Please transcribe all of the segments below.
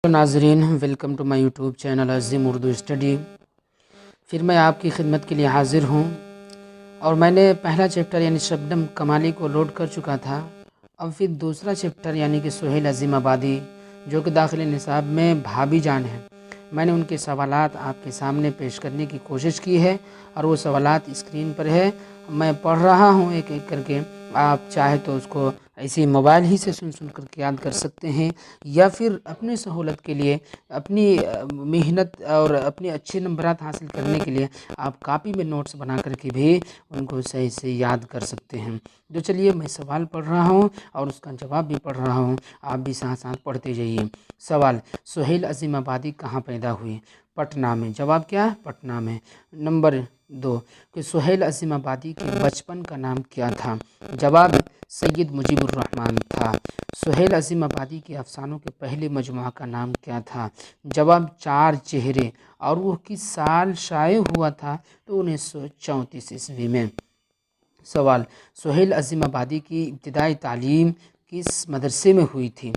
ناظرین، welcome to my YouTube channel Azeem Urdu study. پھر میں آپ کی خدمت کے لیے حاضر ہوں، اور میں نے پہلا چیپٹر یعنی شبنم کمالی کو لوڈ کر چکا تھا۔ اب پھر دوسرا چیپٹر یعنی کہ سہیل عظیم آبادی، جو کہ داخلی نصاب میں بھابھی جان ہے، میں نے ان کے سوالات آپ کے سامنے پیش کرنے کی کوشش کی ہے، اور وہ سوالات اسکرین پر ہے، میں پڑھ رہا ہوں ایک ایک کر کے۔ آپ چاہے تو اس کو ایسے موبائل ہی سے سن کر کے یاد کر سکتے ہیں، یا پھر اپنی سہولت کے لیے، اپنی محنت اور اپنے اچھے نمبرات حاصل کرنے کے لیے آپ کاپی میں نوٹس بنا کر کے بھی ان کو صحیح سے یاد کر سکتے ہیں۔ جو چلیے میں سوال پڑھ رہا ہوں اور اس کا جواب بھی پڑھ رہا ہوں، آپ بھی ساتھ ساتھ پڑھتے جائیے۔ سوال: سہیل عظیم آبادی کہاں پیدا ہوئی؟ پٹنہ میں۔ جواب کیا ہے؟ پٹنہ میں۔ نمبر 2 کہ سہیل عظیم آبادی کے بچپن کا نام کیا تھا؟ جواب: سید مجیب الرحمن تھا۔ سہیل عظیم آبادی کے افسانوں کے پہلے مجموعہ کا نام کیا تھا؟ جواب: چار چہرے۔ اور وہ کس سال شائع ہوا تھا؟ تو 1934 میں۔ سوال: سہیل عظیم آبادی کی ابتدائی تعلیم کس مدرسے میں ہوئی تھی؟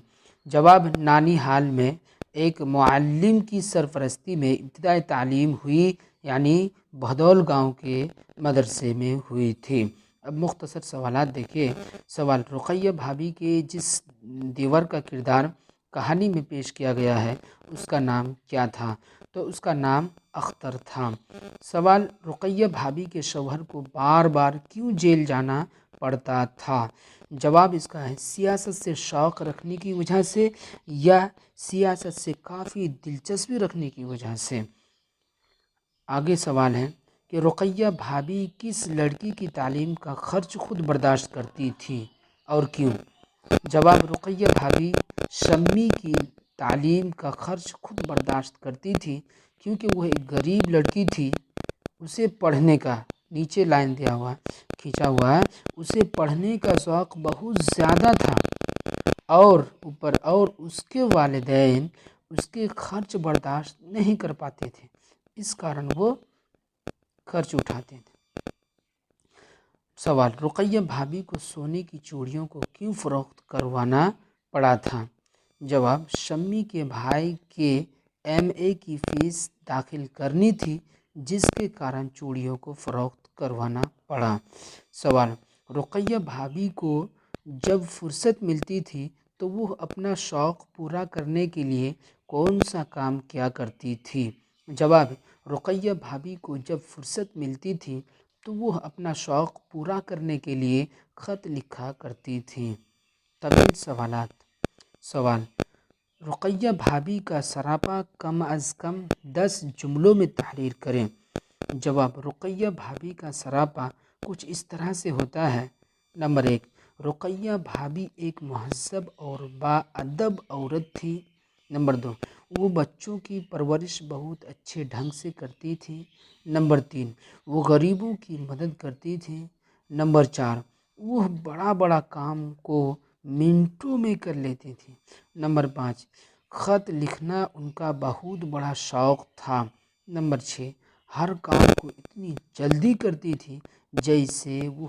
جواب: نانی حال میں ایک معلم کی سرپرستی میں ابتدائی تعلیم ہوئی، یعنی بھدول گاؤں کے مدرسے میں ہوئی تھی۔ اب مختصر سوالات دیکھیے۔ سوال: رقیہ بھابھی کے جس دیور کا کردار کہانی میں پیش کیا گیا ہے اس کا نام کیا تھا؟ تو اس کا نام اختر تھا۔ سوال: رقیہ بھابھی کے شوہر کو بار بار کیوں جیل جانا پڑتا تھا؟ جواب اس کا ہے سیاست سے شوق رکھنے کی وجہ سے، یا سیاست سے کافی دلچسپی رکھنے کی وجہ سے۔ آگے سوال ہے کہ رقیہ بھابھی کس لڑکی کی تعلیم کا خرچ خود برداشت کرتی تھی اور کیوں؟ جواب: رقیہ بھابھی شمی کی تعلیم کا خرچ خود برداشت کرتی تھی کیونکہ وہ ایک غریب لڑکی تھی۔ اسے پڑھنے کا، نیچے لائن دیا ہوا کھینچا ہوا ہے، اسے پڑھنے کا ذوق بہت زیادہ تھا، اور اس کے والدین اس کے خرچ برداشت نہیں کر پاتے تھے، اس کارن وہ خرچ اٹھاتے تھے۔ سوال: رقیہ بھابھی کو سونے کی چوڑیوں کو کیوں فروخت کروانا پڑا تھا؟ جواب: شمی کے بھائی کے MA کی فیس داخل کرنی تھی، جس کے کارن چوڑیوں کو فروخت کروانا پڑا۔ سوال: رقیہ بھابھی کو جب فرصت ملتی تھی تو وہ اپنا شوق پورا کرنے کے لیے کون سا کام کیا کرتی تھی؟ جواب: رقیہ بھابھی کو جب فرصت ملتی تھی تو وہ اپنا شوق پورا کرنے کے لیے خط لکھا کرتی تھیں۔ طویل سوالات۔ سوال: رقیہ بھابھی کا سراپا کم از کم 10 جملوں میں تحریر کریں۔ جواب: رقیہ بھابھی کا سراپا کچھ اس طرح سے ہوتا ہے۔ نمبر 1: رقیہ بھابھی ایک مہذب اور باادب عورت تھی۔ نمبر 2: وہ بچوں کی پرورش بہت اچھے ڈھنگ سے کرتی تھی۔ نمبر 3: وہ غریبوں کی مدد کرتی تھی۔ نمبر 4: وہ بڑا بڑا کام کو منٹوں میں کر لیتی تھی۔ نمبر 5: خط لکھنا ان کا بہت بڑا شوق تھا۔ نمبر 6: ہر کام کو اتنی جلدی کرتی تھی جیسے وہ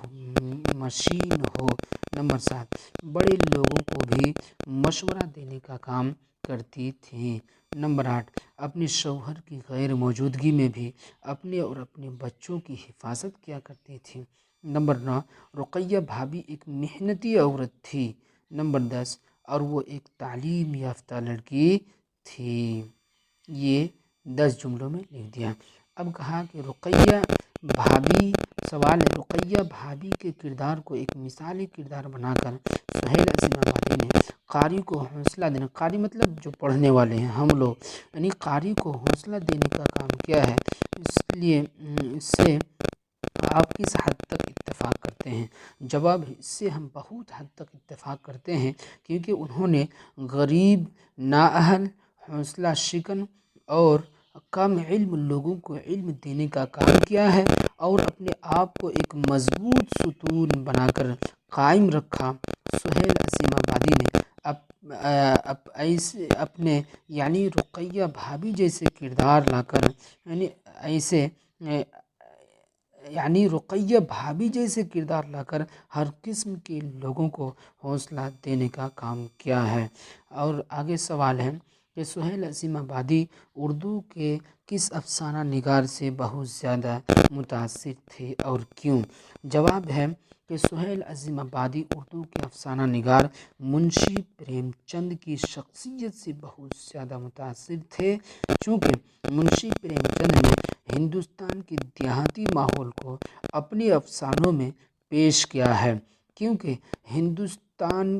مشین ہو۔ نمبر 7: بڑے لوگوں کو بھی مشورہ دینے کا کام کرتی تھیں۔ نمبر 8: اپنے شوہر کی غیر موجودگی میں بھی اپنے اور اپنے بچوں کی حفاظت کیا کرتی تھی۔ نمبر 9: رقیہ بھابھی ایک محنتی عورت تھی۔ نمبر 10: اور وہ ایک تعلیم یافتہ لڑکی تھی۔ یہ 10 جملوں میں لکھ دیا۔ اب کہا کہ رقیہ بھابھی، سوال ہے رقیہ بھابھی کے کردار کو ایک مثالی کردار بنا کر سہیل عظیم آبادی نے قاری کو حوصلہ دینا، قاری مطلب جو پڑھنے والے ہیں ہم لوگ، یعنی قاری کو حوصلہ دینے کا کام کیا ہے، اس لیے اس سے آپ کس حد تک اتفاق کرتے ہیں؟ جواب: اس سے ہم بہت حد تک اتفاق کرتے ہیں، کیونکہ انہوں نے غریب، نااہل، حوصلہ شکن اور کم علم لوگوں کو علم دینے کا کام کیا ہے، اور اپنے آپ کو ایک مضبوط ستون بنا کر قائم رکھا۔ سہیل عظیم آبادی نے ایسے اپنے یعنی رقیہ بھابھی جیسے کردار لا کر رقیہ بھابھی جیسے کردار لا کر ہر قسم کے لوگوں کو حوصلہ دینے کا کام کیا ہے۔ اور آگے سوال ہے کہ سہیل عظیم آبادی اردو کے کس افسانہ نگار سے بہت زیادہ متاثر تھے اور کیوں؟ جواب ہے کہ سہیل عظیم آبادی اردو کے افسانہ نگار منشی پریم چند کی شخصیت سے بہت زیادہ متاثر تھے، چونکہ منشی پریم چند نے ہندوستان کے دیہاتی ماحول کو اپنے افسانوں میں پیش کیا ہے، کیونکہ ہندوستان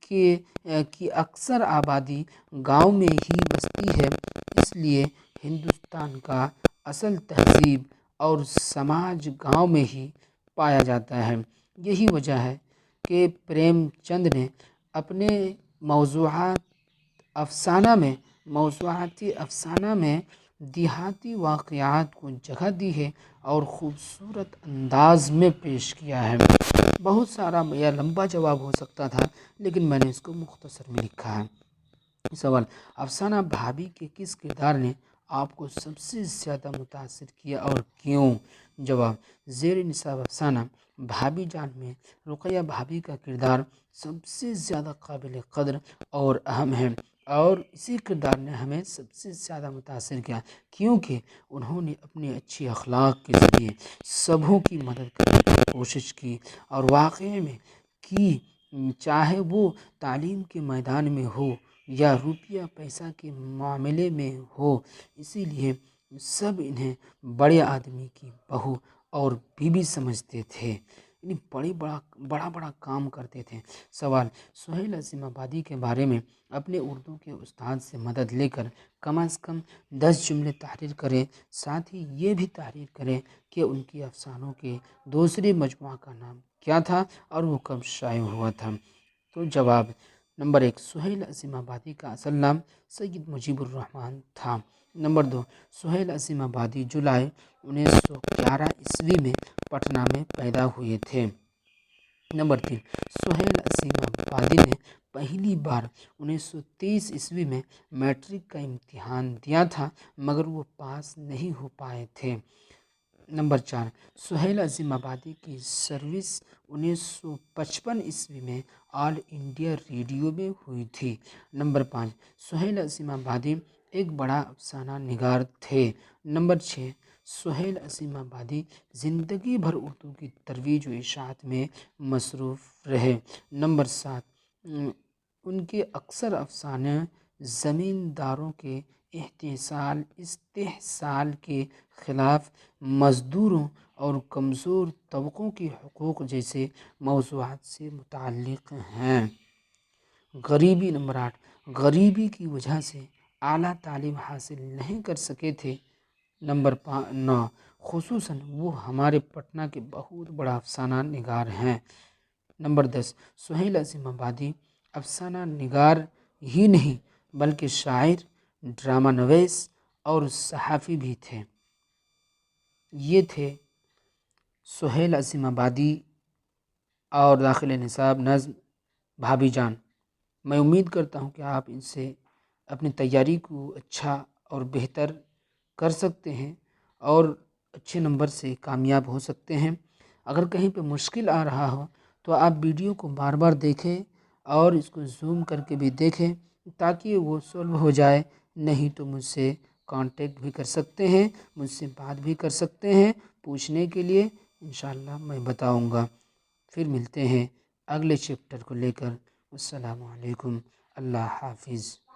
کی اکثر آبادی گاؤں میں ہی بستی ہے، اس لیے ہندوستان کا اصل تہذیب اور سماج گاؤں میں ہی پایا جاتا ہے۔ یہی وجہ ہے کہ پریم چند نے اپنے موضوعاتی افسانہ میں دیہاتی واقعات کو جگہ دی ہے اور خوبصورت انداز میں پیش کیا ہے۔ بہت سارا یا لمبا جواب ہو سکتا تھا، لیکن میں نے اس کو مختصر میں لکھا ہے۔ سوال: افسانہ بھابھی کے کس کردار نے آپ کو سب سے زیادہ متاثر کیا اور کیوں؟ جواب: زیر نصاب افسانہ بھابھی جان میں رقیہ بھابھی کا کردار سب سے زیادہ قابل قدر اور اہم ہے، اور اسی کردار نے ہمیں سب سے زیادہ متاثر کیا، کیونکہ انہوں نے اپنے اچھی اخلاق کے ذریعے سبھوں کی مدد کرنے کی کوشش کی اور واقعے میں کی، چاہے وہ تعلیم کے میدان میں ہو یا روپیہ پیسہ کے معاملے میں ہو۔ اسی لیے سب انہیں بڑے آدمی کی بہو اور بیوی سمجھتے تھے، یعنی بڑا کام کرتے تھے۔ سوال: سہیل عظیم آبادی کے بارے میں اپنے اردو کے استاد سے مدد لے کر کم از کم 10 جملے تحریر کریں، ساتھ ہی یہ بھی تحریر کریں کہ ان کی افسانوں کے دوسرے مجموعہ کا نام کیا تھا اور وہ کب شائع ہوا تھا۔ تو جواب: نمبر 1، سہیل عظیم آبادی کا اصل نام سید مجیب الرحمن تھا۔ نمبر 2، سہیل عظیم آبادی جولائی 1911 میں پٹنہ میں پیدا ہوئے تھے۔ نمبر 3، سہیل عظیم آبادی نے پہلی بار 1923 میں میٹرک کا امتحان دیا تھا، مگر وہ پاس نہیں ہو پائے تھے۔ نمبر 4، سہیل عظیم آبادی کی سروس 1955 میں آل انڈیا ریڈیو میں ہوئی تھی۔ نمبر 5، سہیل عظیم آبادی ایک بڑا افسانہ نگار تھے۔ نمبر 6، سہیل عظیم آبادی زندگی بھر اردو کی ترویج و اشاعت میں مصروف رہے۔ نمبر 7، ان کے اکثر افسانے زمینداروں کے استحصال کے خلاف، مزدوروں اور کمزور طبقوں کے حقوق جیسے موضوعات سے متعلق ہیں۔ غریبی: نمبر 8، غریبی کی وجہ سے اعلیٰ تعلیم حاصل نہیں کر سکے تھے۔ نمبر 9، خصوصاً وہ ہمارے پٹنہ کے بہت بڑا افسانہ نگار ہیں۔ نمبر 10، سہیل عظیم آبادی افسانہ نگار ہی نہیں بلکہ شاعر، ڈرامہ نویس اور صحافی بھی تھے۔ یہ تھے سہیل عظیم آبادی اور داخل نصاب نظم بھابھی جان۔ میں امید کرتا ہوں کہ آپ ان سے اپنی تیاری کو اچھا اور بہتر کر سکتے ہیں اور اچھے نمبر سے کامیاب ہو سکتے ہیں۔ اگر کہیں پہ مشکل آ رہا ہو تو آپ ویڈیو کو بار بار دیکھیں اور اس کو زوم کر کے بھی دیکھیں تاکہ وہ سولو ہو جائے، نہیں تو مجھ سے کانٹیکٹ بھی کر سکتے ہیں، مجھ سے بات بھی کر سکتے ہیں پوچھنے کے لیے، انشاءاللہ میں بتاؤں گا۔ پھر ملتے ہیں اگلے چیپٹر کو لے کر۔ السلام علیکم، اللہ حافظ۔